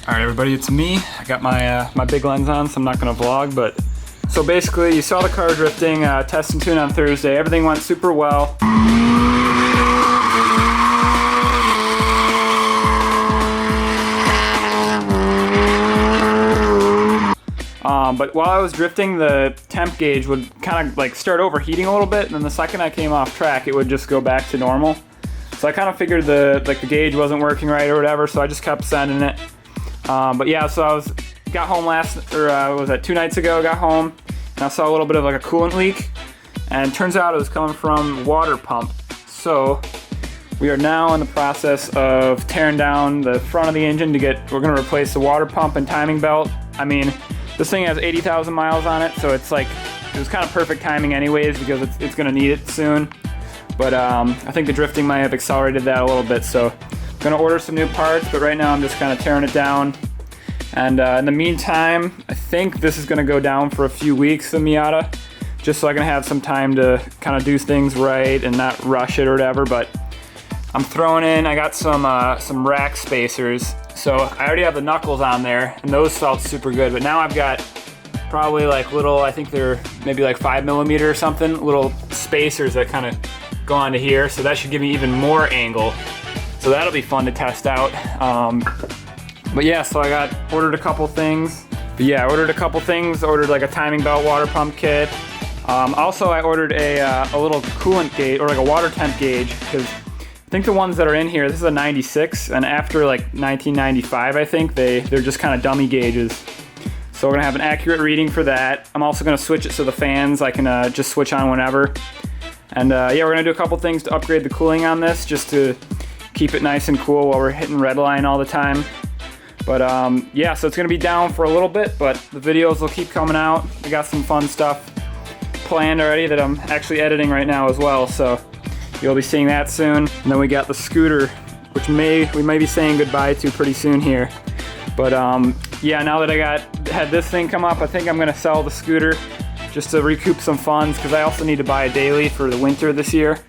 Alright everybody, it's me. I got my big lens on, so I'm not gonna vlog, but so basically you saw the car drifting, test and tune on Thursday. Everything went super well. But while I was drifting, the temp gauge would kind of like start overheating a little bit, and then the second I came off track, it would just go back to normal. So I kind of figured the gauge wasn't working right or whatever, so I just kept sending it. But yeah, so I got home was that 2 nights ago? I got home and I saw a little bit of like a coolant leak, and turns out it was coming from water pump. So we are now in the process of tearing down the front of the engine we're gonna replace the water pump and timing belt. I mean, this thing has 80,000 miles on it, so it's like, it was kind of perfect timing anyways because it's gonna need it soon. But I think the drifting might have accelerated that a little bit, so I'm gonna order some new parts, but right now I'm just kind of tearing it down. And in the meantime, I think this is gonna go down for a few weeks, the Miata, just so I can have some time to kind of do things right and not rush it or whatever. But I'm throwing in, I got some rack spacers. So I already have the knuckles on there, and those felt super good, but now I've got probably like little, I think they're maybe like 5mm or something, little spacers that kind of go onto here, so that should give me even more angle. So that'll be fun to test out. But yeah, so I ordered a couple things. But yeah, I ordered a couple things, ordered like a timing belt water pump kit. Also I ordered a little coolant gauge, or like a water temp gauge, because I think the ones that are in here, this is a 96, and after like 1995, I think, they're just kind of dummy gauges. So we're gonna have an accurate reading for that. I'm also gonna switch it so the fans, I can just switch on whenever. And yeah, we're gonna do a couple things to upgrade the cooling on this, just to keep it nice and cool while we're hitting red line all the time. But yeah, so it's gonna be down for a little bit, but the videos will keep coming out. I got some fun stuff planned already that I'm actually editing right now as well, so you'll be seeing that soon. And then we got the scooter, which we may be saying goodbye to pretty soon here. But yeah, now that I had this thing come up, I think I'm gonna sell the scooter just to recoup some funds, because I also need to buy a daily for the winter this year.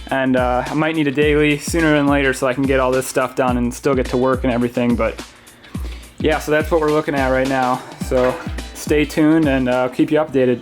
And I might need a daily sooner than later so I can get all this stuff done and still get to work and everything. But yeah, so that's what we're looking at right now. So stay tuned and I'll keep you updated.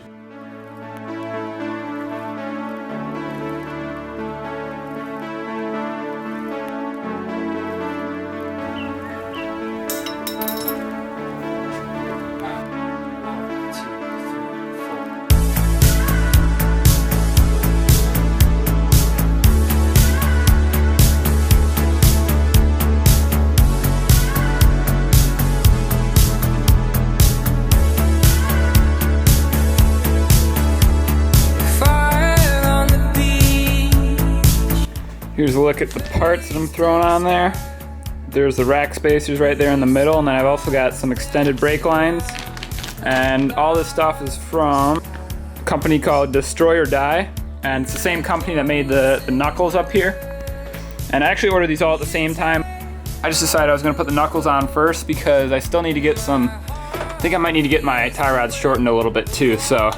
Here's a look at the parts that I'm throwing on there. There's the rack spacers right there in the middle, and then I've also got some extended brake lines. And all this stuff is from a company called Destroy or Die, and it's the same company that made the knuckles up here. And I actually ordered these all at the same time. I just decided I was gonna put the knuckles on first because I still need to get I think I might need to get my tie rods shortened a little bit too, so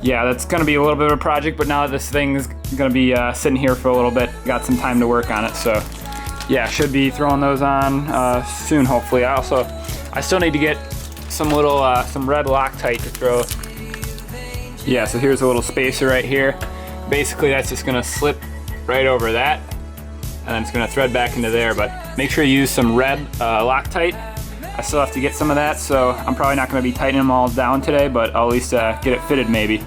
yeah, that's gonna be a little bit of a project, but now that this thing's gonna be sitting here for a little bit, got some time to work on it, so yeah, should be throwing those on soon, hopefully. I still need to get some red Loctite to throw. Yeah, so here's a little spacer right here. Basically, that's just gonna slip right over that, and then it's gonna thread back into there, but make sure you use some red Loctite. I still have to get some of that, so I'm probably not gonna be tightening them all down today, but I'll at least get it fitted maybe.